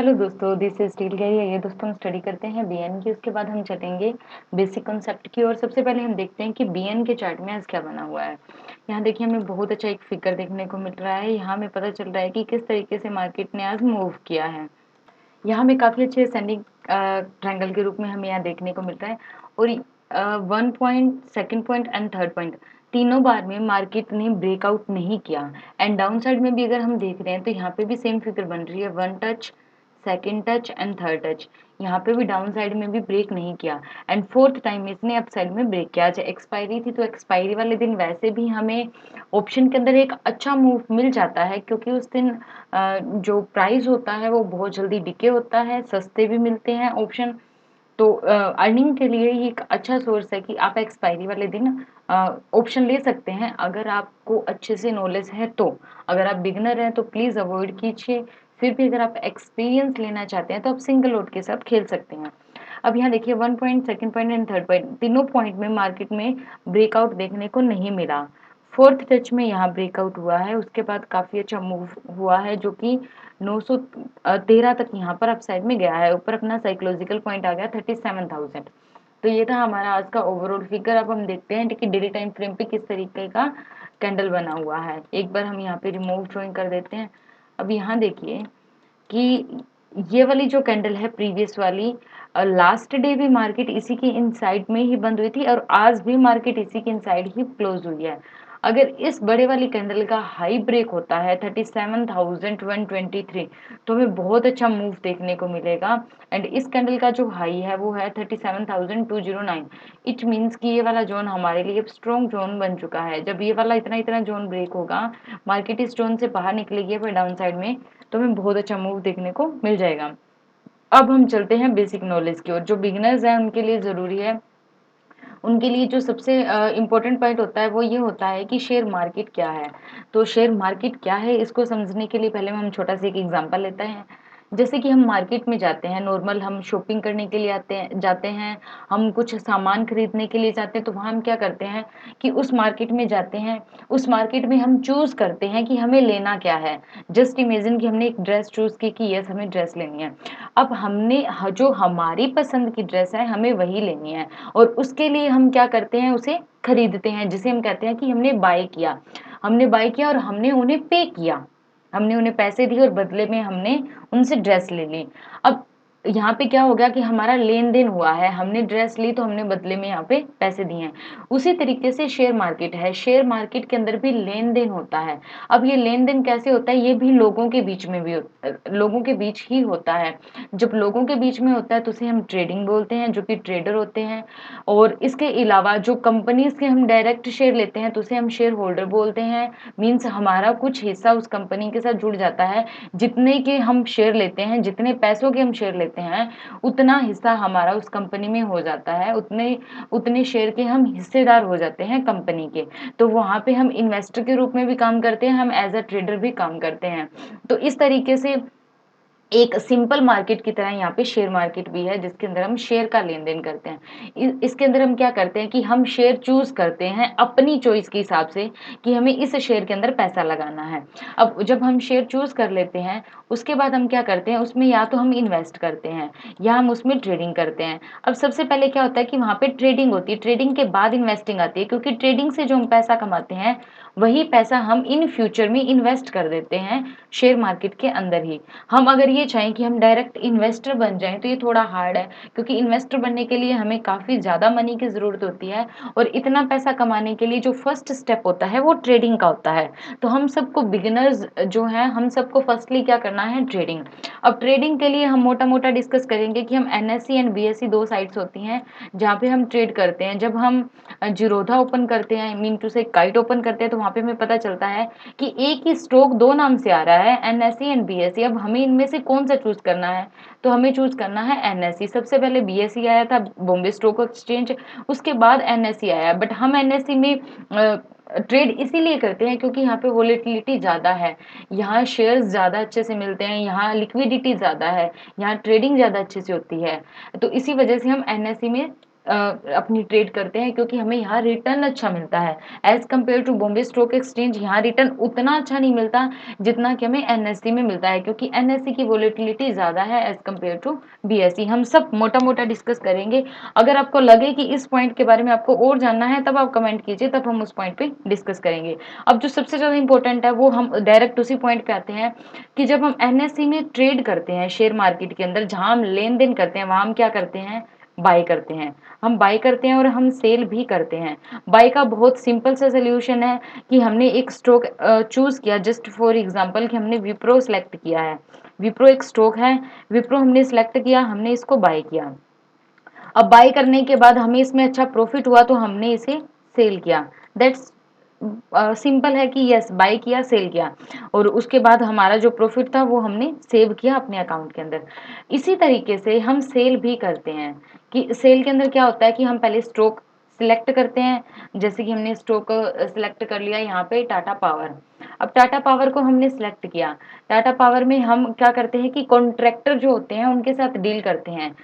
Hello दोस्तों, this is steel Gary. ये दोस्तों हम स्टडी करते हैं बीएन की। उसके बाद हम चलेंगे बेसिक कॉन्सेप्ट की ओर। सबसे पहले हम देखते हैं कि बीएन के चार्ट में आज क्या बना हुआ है। यहाँ देखिए हमें बहुत अच्छा एक फिगर देखने को मिल रहा है। यहाँ हमें पता चल रहा है कि किस तरीके से मार्केट ने आज मूव किया है। यहाँ हमें काफी अच्छे सेंडिंग ट्रायंगल के रूप में हमें यहाँ देखने को मिल रहा है। और 1 point, second point and third point तीनों बार में मार्केट ने ब्रेकआउट नहीं किया। एंड डाउन साइड में भी अगर हम देख रहे हैं तो यहाँ पे भी सेम फिगर बन रही है, one touch, second touch and third touch. यहाँ पे भी डाउन साइड में भी ब्रेक नहीं किया एंड फोर्थ टाइम इसने अप साइड में ब्रेक किया। आज एक्सपायरी थी तो एक्सपायरी वाले दिन वैसे भी हमें ऑप्शन के अंदर एक अच्छा मूव मिल जाता है, क्योंकि उस दिन जो प्राइस होता है वो बहुत जल्दी डिके होता है, सस्ते भी मिलते हैं ऑप्शन। तो अर्निंग के लिए ये एक अच्छा सोर्स है कि आप एक्सपायरी वाले दिन ऑप्शन ले सकते हैं, अगर आपको अच्छे से नॉलेज है तो। अगर आप बिगनर हैं तो प्लीज़ अवॉइड कीजिए। फिर भी अगर आप एक्सपीरियंस लेना चाहते हैं तो आप सिंगल लोड के साथ खेल सकते हैं। अब यहाँ देखिए 1 point, second point and third point तीनों पॉइंट में मार्केट में ब्रेकआउट देखने को नहीं मिला। फोर्थ टच में यहाँ ब्रेकआउट हुआ है, उसके बाद काफ़ी अच्छा मूव हुआ है जो कि 913 तक यहाँ पर अपसाइड में गया है। ऊपर अपना साइकोलॉजिकल पॉइंट आ गया 37,000। तो ये था हमारा आज का ओवरऑल फिगर। अब हम देखते हैं कि डेली टाइम फ्रेम पे किस तरीके का कैंडल बना हुआ है। एक बार हम यहाँ पे रिमूव ड्रॉइंग कर देते हैं। अब यहाँ देखिए कि ये वाली जो कैंडल है प्रीवियस वाली, लास्ट डे भी मार्केट इसी के इनसाइड में ही बंद हुई थी और आज भी मार्केट इसी के इनसाइड ही क्लोज हुई है। अगर इस बड़े वाली कैंडल का हाई ब्रेक होता है 37,123, तो हमें बहुत अच्छा मूव देखने को मिलेगा। एंड इस कैंडल का जो हाई है वो है 37,209। इट मीन्स कि ये वाला जोन हमारे लिए स्ट्रॉन्ग जोन बन चुका है। जब ये वाला इतना इतना जोन ब्रेक होगा, मार्केट इस जोन से बाहर निकलेगी पर डाउन साइड में, तो हमें बहुत अच्छा मूव देखने को मिल जाएगा। अब हम चलते हैं बेसिक नॉलेज की ओर। जो बिगिनर्स हैं उनके लिए ज़रूरी है, उनके लिए जो सबसे इम्पोर्टेंट पॉइंट होता है वो ये होता है कि शेयर मार्केट क्या है। तो शेयर मार्केट क्या है इसको समझने के लिए पहले हम छोटा सा एक एग्जांपल लेते हैं। जैसे कि हम मार्केट में जाते हैं, नॉर्मल हम शॉपिंग करने के लिए जाते हैं, हम कुछ सामान खरीदने के लिए जाते हैं, तो वहाँ हम क्या करते हैं कि उस मार्केट में जाते हैं, उस मार्केट में हम चूज़ करते हैं कि हमें लेना क्या है। जस्ट इमेजिन कि हमने एक ड्रेस चूज़ की कि यस हमें ड्रेस लेनी है। अब हमने जो हमारी पसंद की ड्रेस है हमें वही लेनी है, और उसके लिए हम क्या करते हैं, उसे खरीदते हैं, जिसे हम कहते हैं कि हमने बाय किया। हमने बाय किया और हमने उन्हें पे किया, हमने उन्हें पैसे दिए और बदले में हमने उनसे ड्रेस ले ली। अब यहाँ पे क्या हो गया कि हमारा लेन देन हुआ है, हमने ड्रेस ली तो हमने बदले में यहाँ पे पैसे दिए हैं। उसी तरीके से शेयर मार्केट है, शेयर मार्केट के अंदर भी लेन देन होता है। अब ये लेन देन कैसे होता है, ये भी लोगों के बीच में भी लोगों के बीच ही होता है। जब लोगों के बीच में होता है तो उसे हम ट्रेडिंग बोलते हैं, जो कि ट्रेडर होते हैं। और इसके अलावा जो कंपनीज के हम डायरेक्ट शेयर लेते हैं तो उसे हम शेयर होल्डर बोलते हैं। मीन्स हमारा कुछ हिस्सा उस कंपनी के साथ जुड़ जाता है। जितने के हम शेयर लेते हैं, जितने पैसों के हम शेयर लेते हैं, उतना हिस्सा हमारा उस कंपनी में हो जाता है, उतने उतने शेयर के हम हिस्सेदार हो जाते हैं कंपनी के। तो वहां पे हम इन्वेस्टर के रूप में भी काम करते हैं, हम एज अ ट्रेडर भी काम करते हैं। तो इस तरीके से एक सिंपल मार्केट की तरह यहाँ पे शेयर मार्केट भी है, जिसके अंदर हम शेयर का लेन देन करते हैं। इसके अंदर हम क्या करते हैं कि हम शेयर चूज करते हैं अपनी चॉइस के हिसाब से कि हमें इस शेयर के अंदर पैसा लगाना है। अब जब हम शेयर चूज कर लेते हैं, उसके बाद हम क्या करते हैं, उसमें या तो हम इन्वेस्ट करते हैं या हम उसमें ट्रेडिंग करते हैं। अब सबसे पहले क्या होता है कि वहाँ पे ट्रेडिंग होती है, ट्रेडिंग के बाद इन्वेस्टिंग आती है, क्योंकि ट्रेडिंग से जो हम पैसा कमाते हैं वही पैसा हम इन फ्यूचर में इन्वेस्ट कर देते हैं शेयर मार्केट के अंदर ही। हम अगर ये चाहें कि हम डायरेक्ट इन्वेस्टर बन जाएं तो ये थोड़ा हार्ड है, क्योंकि इन्वेस्टर बनने के लिए हमें काफ़ी ज़्यादा मनी की ज़रूरत होती है। और इतना पैसा कमाने के लिए जो फर्स्ट स्टेप होता है वो ट्रेडिंग का होता है। तो हम सबको बिगिनर्स जो हैं, हम सबको फर्स्टली क्या करना है, ट्रेडिंग। अब ट्रेडिंग के लिए हम मोटा मोटा डिस्कस करेंगे कि हम एनएससी एंड बीएससी दो साइट्स होती हैं जहाँ पे हम ट्रेड करते हैं। जब हम जीरोधा ओपन करते हैं, मीन टू से काइट ओपन करते हैं, तो वहाँ पे हमें पता चलता है कि एक ही स्टॉक दो नाम से आ रहा है, एनएससी एंड बीएससी। अब हमें इनमें से कौन सा चूज करना है, तो हमें चूज करना है एनएससी। सबसे पहले बीएससी आया था, बॉम्बे स्टॉक एक्सचेंज, उसके बाद एनएससी आया। बट हम एनएससी में ट्रेड इसीलिए करते हैं क्योंकि यहाँ पे वोलेटिलिटी ज़्यादा है, यहाँ शेयर्स ज़्यादा अच्छे से मिलते हैं, यहाँ लिक्विडिटी ज़्यादा है, यहाँ ट्रेडिंग ज़्यादा अच्छे से होती है। तो इसी वजह से हम एनएससी में अपनी ट्रेड करते हैं, क्योंकि हमें यहाँ रिटर्न अच्छा मिलता है। As compared to Bombay stock exchange यहाँ रिटर्न उतना अच्छा नहीं मिलता जितना कि हमें एनएससी में मिलता है, क्योंकि एनएससी की वोलेटिलिटी ज़्यादा है एज़ कम्पेयर टू बीएसई। हम सब मोटा-मोटा डिस्कस करेंगे। अगर आपको लगे कि इस पॉइंट के बारे में आपको और जानना है, तब आप कमेंट कीजिए, तब हम उस पॉइंट पे डिस्कस करेंगे। अब जो सबसे ज़्यादा इम्पोर्टेंट है वो हम डायरेक्ट उसी पॉइंट पे आते हैं कि जब हम एनएससी में ट्रेड करते हैं शेयर मार्केट के अंदर, जहाँ हम लेन-देन करते हैं, वहाँ हम क्या करते हैं? बाय करते हैं। हम बाय करते हैं और हम सेल भी करते हैं। बाय का बहुत सिंपल सा सॉल्यूशन है कि हमने एक स्टॉक चूज़ किया, जस्ट फॉर एग्जांपल कि हमने विप्रो सेलेक्ट किया है। विप्रो एक स्टॉक है, विप्रो हमने सेलेक्ट किया, हमने इसको बाय किया। अब बाय करने के बाद हमें इसमें अच्छा प्रॉफिट हुआ तो हमने इसे सेल किया। दैट्स सिंपल है कि यस, बाय किया, सेल किया, और उसके बाद हमारा जो प्रॉफिट था वो हमने सेव किया अपने अकाउंट के अंदर। इसी तरीके से हम सेल भी करते हैं कि सेल के अंदर क्या होता है कि हम पहले स्टॉक सिलेक्ट करते हैं। जैसे कि हमने स्टॉक सिलेक्ट कर लिया यहाँ पे टाटा पावर। अब टाटा पावर को हमने सिलेक्ट किया। टाटा पावर में हम क्या करते हैं कि कॉन्ट्रैक्टर जो होते हैं उनके साथ डील करते हैं।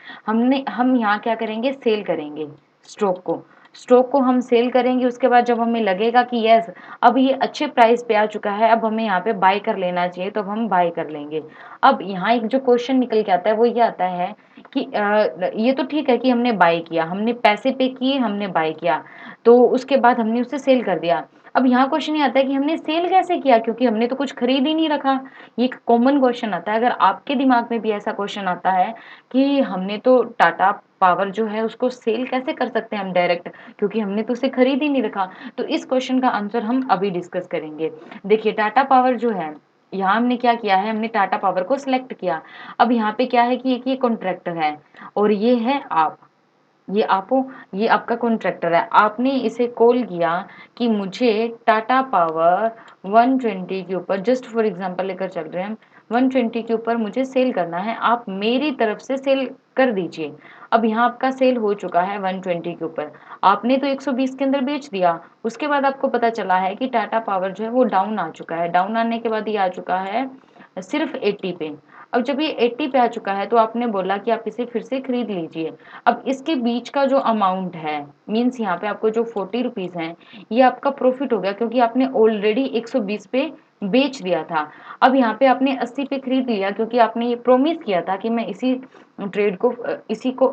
हम यहाँ क्या करेंगे? सेल करेंगे स्टॉक को। स्टॉक को हम सेल करेंगे, उसके बाद जब हमें लगेगा कि यस, अब ये अच्छे प्राइस पे आ चुका है, अब हमें यहाँ पे बाय कर लेना चाहिए, तो अब हम बाय कर लेंगे। अब यहाँ एक जो क्वेश्चन निकल के आता है वो ये आता है कि ये तो ठीक है कि हमने बाय किया, हमने पैसे पे किए, हमने बाय किया, तो उसके बाद हमने उसे सेल कर दिया। अब यहाँ क्वेश्चन ये आता है कि हमने सेल कैसे किया, क्योंकि हमने तो कुछ खरीद ही नहीं रखा। ये एक कॉमन क्वेश्चन आता है। अगर आपके दिमाग में भी ऐसा क्वेश्चन आता है कि हमने तो टाटा पावर जो है उसको सेल कैसे कर सकते हैं हम डायरेक्ट, क्योंकि हमने तो उसे खरीद ही नहीं रखा, तो इस क्वेश्चन का आंसर हम अभी डिस्कस करेंगे। देखिए, टाटा पावर जो है, यहाँ हमने क्या किया है? हमने टाटा पावर को सिलेक्ट किया। अब यहाँ पे क्या है कि एक ये कॉन्ट्रैक्टर है और ये है आप। ये आप हो, ये आपका कॉन्ट्रैक्टर है। आपने इसे कॉल किया कि मुझे टाटा पावर 120 के ऊपर, जस्ट फॉर एग्जांपल लेकर चल रहे हैं हम, 120 के ऊपर मुझे सेल करना है, आप मेरी तरफ से सेल कर दीजिए। अब यहाँ आपका सेल हो चुका है 120 के ऊपर। आपने तो 120 के अंदर बेच दिया। उसके बाद आपको पता चला है कि टाटा पावर जो है वो डाउन आ चुका है। डाउन आने के बाद ये आ चुका है सिर्फ 80 पे। अब जब ये 80 पे आ चुका है तो आपने बोला कि आप इसे फिर से खरीद लीजिए। अब इसके बीच का जो अमाउंट है, मीन्स यहाँ पे आपको जो 40 रुपीज़ हैं, ये आपका प्रॉफिट हो गया, क्योंकि आपने ऑलरेडी 120 पे बेच दिया था। अब यहाँ पे आपने 80 पे खरीद लिया, क्योंकि आपने ये प्रॉमिस किया था कि मैं इसी ट्रेड को इसी को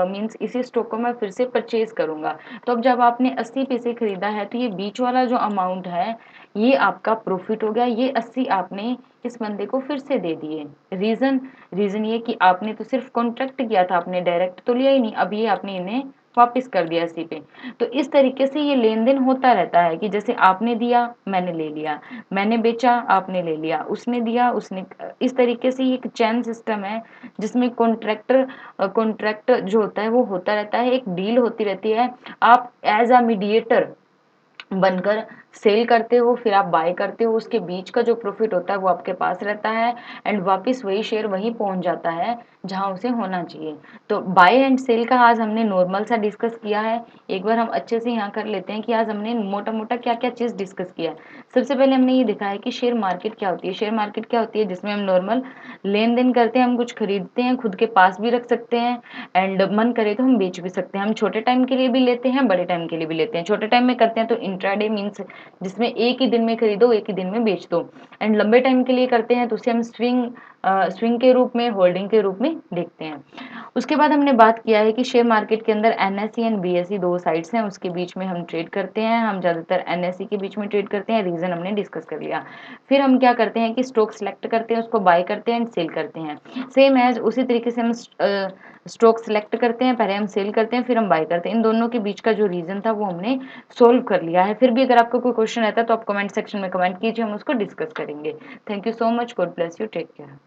मीन्स इसी स्टॉक को मैं फिर से परचेज करूंगा। तो अब जब आपने 80 पे से खरीदा है तो ये बीच वाला जो अमाउंट है ये आपका प्रॉफिट हो गया। ये 80 आपने इस बंदे को फिर से दे दिए। रीजन ये कि आपने तो सिर्फ कॉन्ट्रैक्ट किया था, आपने डायरेक्ट तो लिया ही नहीं। अब ये आपने इन्हें वापस कर दिया 80 पे। तो इस तरीके से ये लेन देन होता रहता है कि जैसे आपने दिया, मैंने ले लिया, मैंने बेचा, आपने ले लिया, उसने दिया, उसने, इस तरीके से ये एक चैन सिस्टम है जिसमें कॉन्ट्रैक्ट जो होता है वो होता रहता है, एक डील होती रहती है। आप एज अ मीडिएटर बनकर सेल करते हो, फिर आप बाय करते हो, उसके बीच का जो प्रॉफिट होता है वो आपके पास रहता है, एंड वापस वही शेयर वहीं पहुंच जाता है जहां उसे होना चाहिए। तो बाय एंड सेल का आज हमने नॉर्मल सा डिस्कस किया है। एक बार हम अच्छे से यहाँ कर लेते हैं कि आज हमने मोटा मोटा क्या क्या चीज़ डिस्कस किया है। सबसे पहले हमने ये देखा है कि शेयर मार्केट क्या होती है। शेयर मार्केट क्या होती है? जिसमें हम नॉर्मल लेन देन करते हैं, हम कुछ खरीदते हैं, खुद के पास भी रख सकते हैं, एंड मन करे तो हम बेच भी सकते हैं। हम छोटे टाइम के लिए भी लेते हैं, बड़े टाइम के लिए भी लेते हैं। छोटे टाइम में करते हैं तो इंट्राडे मीन्स जिसमें एक ही दिन में खरीदो, एक ही दिन में बेच दो, एंड लंबे टाइम के लिए करते हैं तो उसे हम स्विंग के रूप में, होल्डिंग के रूप में देखते हैं। उसके बाद हमने बात किया है कि शेयर मार्केट के अंदर एनएसई एंड बीएसई दो साइड्स हैं, उसके बीच में हम ट्रेड करते हैं। हम ज़्यादातर एनएसई के बीच में ट्रेड करते हैं, रीज़न हमने डिस्कस कर लिया। फिर हम क्या करते हैं कि स्टॉक सेलेक्ट करते हैं, उसको बाय करते हैं एंड सेल करते हैं। सेम एज उसी तरीके से हम स्टॉक सेलेक्ट करते हैं, पहले हम सेल करते हैं, फिर हम बाय करते हैं। इन दोनों के बीच का जो रीज़न था वो हमने सोल्व कर लिया है। फिर भी अगर आपको कोई क्वेश्चन रहता है तो आप कमेंट सेक्शन में कमेंट कीजिए, हम उसको डिस्कस करेंगे। Thank you so much, God bless you, take care.